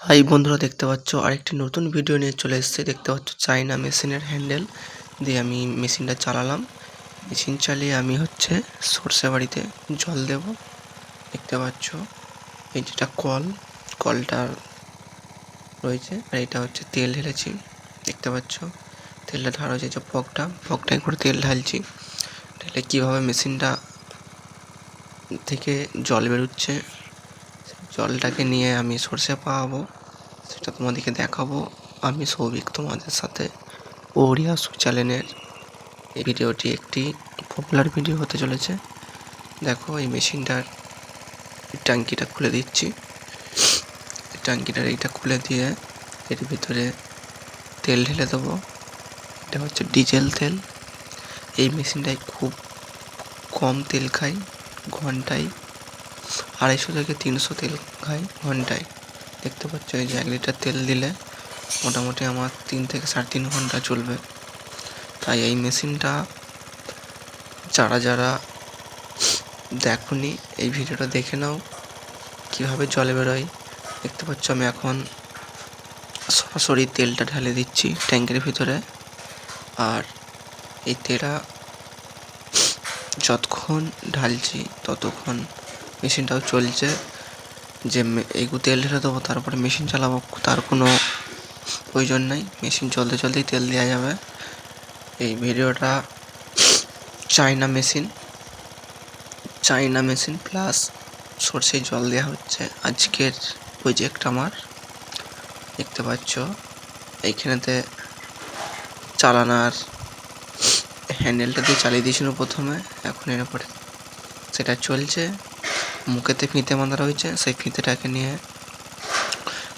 High বন্ধুরা, দেখতে পাচ্ছ আরেকটি নতুন ভিডিও নিয়ে চলে এসেছে। দেখতে পাচ্ছ চাইনা মেশিনের হ্যান্ডেল দিয়ে আমি মেশিনটা চালালাম। মেশিন চালিয়ে আমি সর্ষে বাড়িতে জল দেব। দেখতে পাচ্ছ এই যেটা কলটা রয়েছে, আর এটা তেল ঢেলেছি। দেখতে পাচ্ছ তেলটা ঢালা হয়েছে, যে ফগটাই করে তেল ঢালছি। ঢেলে কীভাবে মেশিনটা থেকে জল বেরোচ্ছে, জলটাকে নিয়ে আমি সর্ষে পাওয়াবো, সেটা তোমাদেরকে দেখাবো। আমি সৌভিক তোমাদের সাথে। ওড়িয়া চ্যানেলের এই ভিডিওটি একটি পপুলার ভিডিও হতে চলেছে। দেখো, এই মেশিনটার ট্যাঙ্কিটা খুলে দিচ্ছি। ট্যাঙ্কিটার এইটা খুলে দিয়ে এর ভিতরে তেল ঢেলে দেবো। এটা ডিজেল তেল। এই মেশিনটায় খুব কম তেল খায়, ঘন্টায় 250 থেকে 300 তেল খায় ঘন্টায়। দেখতে পাচ্ছ এই যে 1 লিটার তেল দিলে মোটামুটি আমার 3 থেকে 3.5 ঘন্টা চলবে। তাই এই মেশিনটা যারা দেখোনি, এই ভিডিওটা দেখে নাও কীভাবে জল বেরোয়। দেখতে পাচ্ছ আমি এখন সরাসরি তেলটা ঢেলে দিচ্ছি ট্যাঙ্কের ভিতরে। আর এই তেলটা যতক্ষণ ঢালছি ততক্ষণ মেশিনটাও চলছে। যে এইগুলো তেল ঢেলে দেবো তারপরে মেশিন চালাবো, তার কোনো প্রয়োজন নেই। মেশিন চলতে চলতেই তেল দেওয়া যাবে। এই ভিডিওটা চাইনা মেশিন প্লাস সর্ষে জল দেওয়া হচ্ছে আজকের প্রজেক্ট আমার। দেখতে পাচ্ছ এইখানেতে চালানার হ্যান্ডেলটা দিয়ে চালিয়ে দিয়েছিল প্রথমে, এখন এর উপরে সেটা চলছে। মুখেতে ফিতে বাঁধা রয়েছে, সেই ফিতেটাকে নিয়ে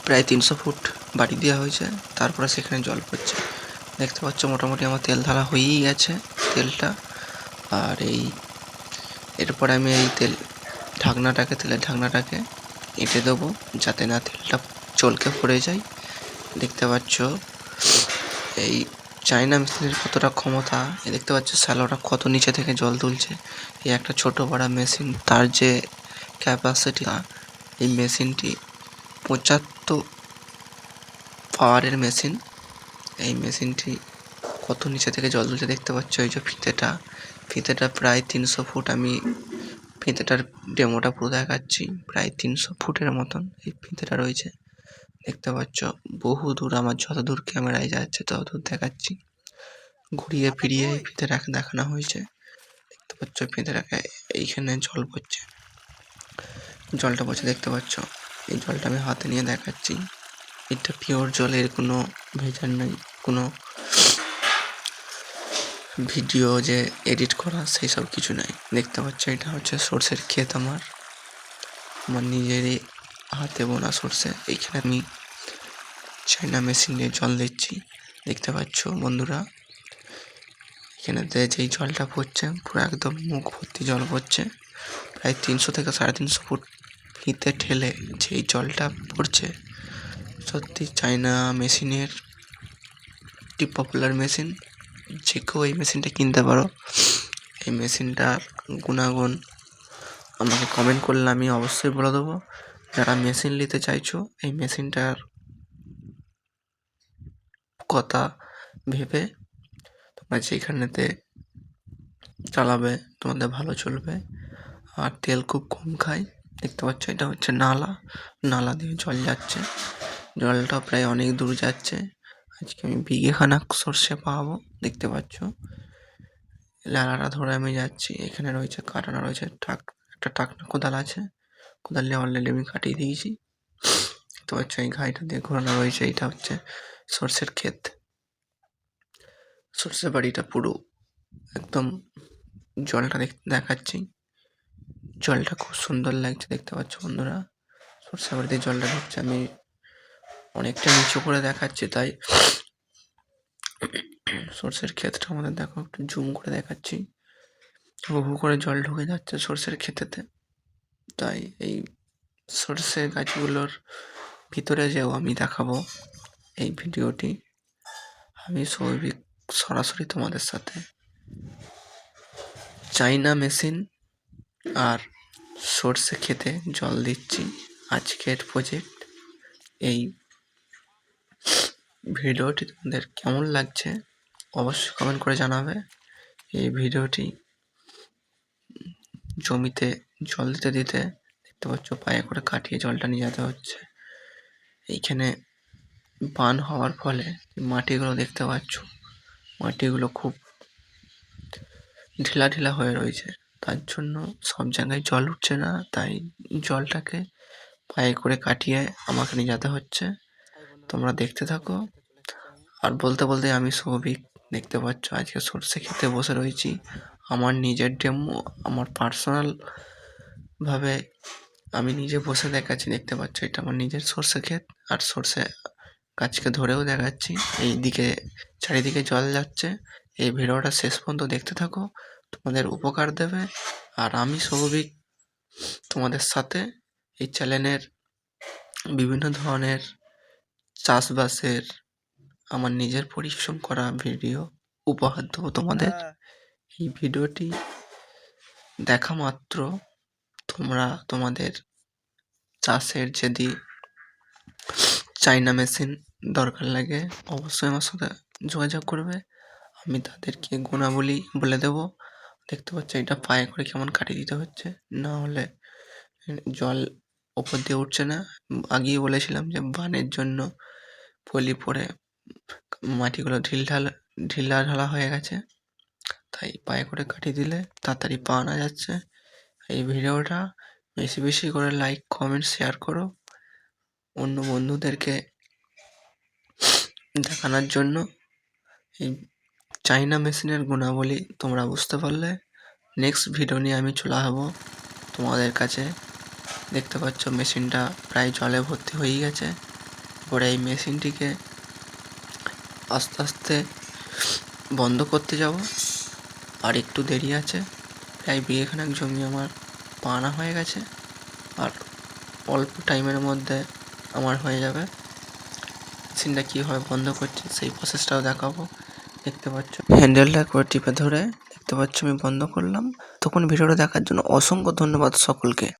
প্রায় 300 ফুট বাড়ি দেওয়া হয়েছে, তারপরে সেখানে জল পড়ছে। দেখতে পাচ্ছ মোটামুটি আমার তেল ঢালা হয়েই গেছে তেলটা। আর এরপরে আমি এই তেলের ঢাকনাটাকে এঁটে দেবো, যাতে না তেলটা চলকে পড়ে যায়। দেখতে পাচ্ছ এই চাইনা মেশিনের কতটা ক্ষমতা। দেখতে পাচ্ছ শ্যালোটা কত নিচে থেকে জল তুলছে। এই একটা ছোট পাড়া মেশিন, তার যে ক্যাপাসিটি, এই মেশিনটি 75 পাওয়ারের মেশিন। এই মেশিনটি কত নিচে থেকে জল তুলছে দেখতে পাচ্ছ। এই যে ফিতেটা প্রায় 300 ফুট। আমি ফিতেটার ডেমোটা পুরো দেখাচ্ছি। প্রায় 300 ফুটের মতন এই ফিতেটা রয়েছে। দেখতে পাচ্ছ বহু দূর, আমার যত দূর ক্যামেরায় যাচ্ছে তত দূর দেখাচ্ছি। ঘুরিয়ে ফিরিয়ে এই ফিতেটাকে দেখানো হয়েছে। দেখতে পাচ্ছ ফিতেটাকে এইখানে জলটা পড়ছে দেখতে পাচ্ছ। এই জলটা আমি হাতে নিয়ে দেখাচ্ছি। এটা পিওর জল, এর কোনো ভেজাল নেই, কোনো ভিডিও যে এডিট করা সেই সব কিছু নাই। দেখতে পাচ্ছ এটা সর্ষের ক্ষেত আমার নিজেরই হাতে বোনা সর্ষে। এইখানে আমি চাইনা মেশিন দিয়ে জল দিচ্ছি। দেখতে পাচ্ছ বন্ধুরা, এখানেতে যেই জলটা পড়ছে পুরো একদম মুখ ভর্তি জল পড়ছে। প্রায় 300 থেকে 350 ফুট ফিতে ঠেলে যেই জলটা পড়ছে, সত্যি চাইনা মেশিনের একটি পপুলার মেশিন। যে কেউ এই মেশিনটা কিনতে পারো। এই মেশিনটার গুণাগুণ আমাকে কমেন্ট করলে আমি অবশ্যই বলে দেবো। যারা মেশিন নিতে চাইছো, এই মেশিনটার কথা ভেবে তোমরা যেখানেতে চালাবে তোমাদের ভালো চলবে। আর তেল খুব কম খায়। দেখতে পাচ্ছ এটা নালা দিয়ে জল যাচ্ছে। জলটা প্রায় অনেক দূর যাচ্ছে। আজকে আমি বিঘেখানাক সর্ষে পাবো। দেখতে পাচ্ছ লালাটা ধরে আমি যাচ্ছি। এখানে রয়েছে কাটানো রয়েছে, একটা টাকনা কোদাল আছে। কোদাল নিয়ে অলরেডি আমি কাটিয়ে দিয়েছি। দেখতে পাচ্ছ এই ঘাইটা দিয়ে ঘোরানো রয়েছে। এটা সর্ষের ক্ষেত, সর্ষে বাড়িটা পুরো একদম জলটা দেখাচ্ছি। জলটা খুব সুন্দর লাগছে দেখতে পাচ্ছ বন্ধুরা। সর্ষে বাড়িতে জলটা ঢুকছে, আমি অনেকটা নিচু করে দেখাচ্ছি, তাই সর্ষের ক্ষেতটা আমাদের দেখো একটু জুম করে দেখাচ্ছি। বহু করে জল ঢুকে যাচ্ছে সর্ষের ক্ষেতেতে। তাই এই সর্ষে গাছগুলোর ভিতরে যেও আমি দেখাবো এই ভিডিওটি। আমি সৌভিক সরাসরি তোমাদের সাথে। চাইনা মেশিন আর সর্ষে ক্ষেতে জল দিচ্ছি আজকের প্রজেক্ট। এই ভিডিওটি তোমাদের কেমন লাগছে অবশ্যই কমেন্ট করে জানাবে। এই ভিডিওটি জমিতে জল দিতে দিতে দেখতে পাচ্ছ পায়ে করে কাটিয়ে জলটা নিয়ে যেতে হচ্ছে। এইখানে বান হওয়ার ফলে মাটিগুলো দেখতে পাচ্ছ, মাটিগুলো খুব ঢিলা ঢিলা হয়ে রয়েছে, তার জন্য সব জায়গায় জল উঠছে না, তাই জলটাকে পায়ে করে কাটিয়ে আমাকে নিয়ে যেতে হচ্ছে। তোমরা দেখতে থাকো। আর বলতে বলতে আমি সৌভিক, দেখতে পাচ্ছ আজকে সর্ষে খেতে বসে রয়েছি। আমার নিজের ডেমো, আমার পার্সোনাল ভাবে আমি নিজে বসে দেখাচ্ছি। দেখতে পাচ্ছ এটা আমার নিজের সর্ষে ক্ষেত, আর সর্ষে গাছকে ধরেও দেখাচ্ছি। এইদিকে চারিদিকে জল যাচ্ছে। এই ভিডিওটা শেষ পর্যন্ত দেখতে থাকো, তোমাদের উপকার দেবে। আর আমি সৌভিক তোমাদের সাথে এই চ্যানেলের বিভিন্ন ধরনের চাষবাসের আমার নিজের পরিশ্রম করা ভিডিও উপহার দেবো তোমাদের। এই ভিডিওটি দেখা মাত্র তোমরা তোমাদের চাষের যদি চাইনা মেশিন দরকার লাগে অবশ্যই আমার সাথে যোগাযোগ করবে, আমি তাদেরকে গুণাবলী বলে দেবো। দেখতে পাচ্ছ এটা পায়ে করে কেমন কাটিয়ে দিতে হচ্ছে, না হলে জল ওপর দিয়ে উঠছে না। আগেই বলেছিলাম যে বানের জন্য পলি পড়ে মাটিগুলো ঢিলা ঢালা হয়ে গেছে, তাই পায়ে করে কাটিয়ে দিলে তাড়াতাড়ি পা না যাচ্ছে। এই ভিডিওটা বেশি বেশি করে লাইক কমেন্ট শেয়ার করো অন্য বন্ধুদেরকে দেখানোর জন্য। এই চাইনা মেশিনের গুণাবলী তোমরা বুঝতে পারলে, নেক্সট ভিডিও নিয়ে আমি চলে আসবো তোমাদের কাছে। দেখতে পাচ্ছ মেশিনটা প্রায় জলে ভর্তি হয়ে গেছে। এবারে এই মেশিনটিকে আস্তে আস্তে বন্ধ করতে যাব, আর একটু দেরি আছে। প্রায় বিঘেখানেক জমি আমার পানা হয়ে গেছে, আর অল্প টাইমের মধ্যে আমার হয়ে যাবে। মেশিনটা কীভাবে বন্ধ করছে সেই প্রসেসটাও দেখাবো। দেখতে পাচ্ছ হ্যান্ডেলটা করে টিপে ধরে দেখতে পাচ্ছ আমি বন্ধ করলাম। তখন ভিডিওটা দেখার জন্য অসংখ্য ধন্যবাদ সকলকে।